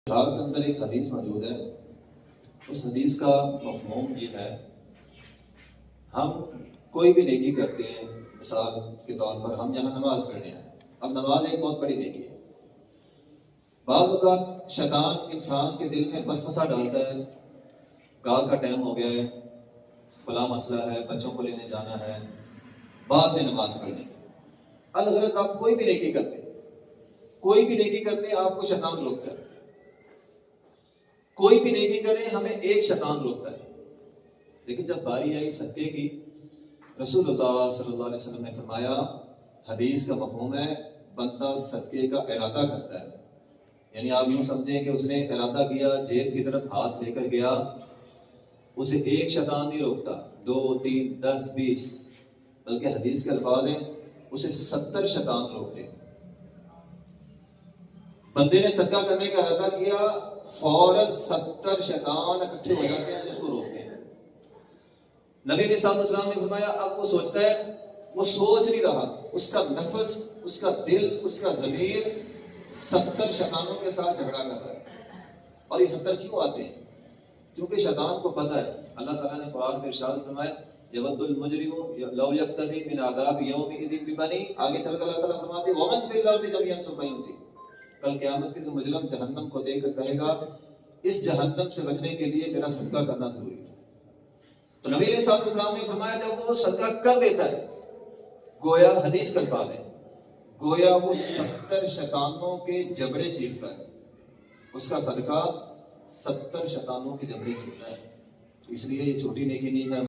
بہار کے اندر ایک حدیث موجود ہے. اس حدیث کا مفہوم یہ ہے، ہم کوئی بھی نیکی کرتے ہیں، مثال کے طور پر ہم یہاں نماز پڑھنے آئے. اب نماز ایک بہت بڑی نیکی ہے. بعض اوقات شیطان انسان کے دل میں وسوسہ ڈالتا ہے، گاہ کا ٹائم ہو گیا ہے، فلاں مسئلہ ہے، بچوں کو لینے جانا ہے، بعد میں نماز پڑھنے کی. الغرض آپ کوئی بھی نیکی کرتے آپ کو شیطان روکتا ہے. کوئی بھی نیکی کریں ہمیں ایک شیطان روکتا ہے. لیکن جب باری آئی صدقے کی، رسول اللہ صلی اللہ علیہ وسلم نے فرمایا، حدیث کا مفہوم ہے بندہ صدقے کا ارادہ کرتا ہے. یعنی آپ یوں سمجھیں کہ اس نے ارادہ کیا، جیب کی طرف ہاتھ لے کر گیا، اسے ایک شیطان نہیں روکتا، 2 3 10 20، بلکہ حدیث کے الفاظ ہیں اسے 70 شیطان روکتے. بندے نے صدقہ کرنے کا ارادہ کیا، فوراً 70 شیطان اکٹھے ہو جاتے ہیں جس کو روکتے ہیں. نبی علیہ السلام نے فرمایا اب وہ سوچتا ہے، وہ سوچ نہیں رہا، اس کا نفس، اس کا دل، اس کا ضمیر 70 شیطانوں کے ساتھ جھگڑا کر رہا ہے. اور یہ 70 کیوں آتے ہیں؟ کیونکہ شیطان کو پتہ ہے. اللہ تعالیٰ نے قرآن میں ارشاد فرمایا، یود المجرم لو یفتدی من عذاب یومئذ ببنی، آگے چل کر اللہ تعالیٰ فرماتے ہیں ومن فی الارض جميعا ثم ينجی. کل قیامت کے دن مجرم جہنم کو دیکھ کر کہے گا، اس جہنم سے بچنے کے لیے میرا صدقہ کرنا ضروری ہے. تو نبی علیہ السلام نے فرمایا جب وہ صدقہ کر دیتا ہے، گویا حدیث کا الفاظ ہے، گویا وہ 70 شیطانوں کے جبڑے چیرتا ہے. اس کا صدقہ 70 شیطانوں کے جبڑے چیرتا ہے. تو اس لیے یہ چھوٹی نیکی نہیں ہے.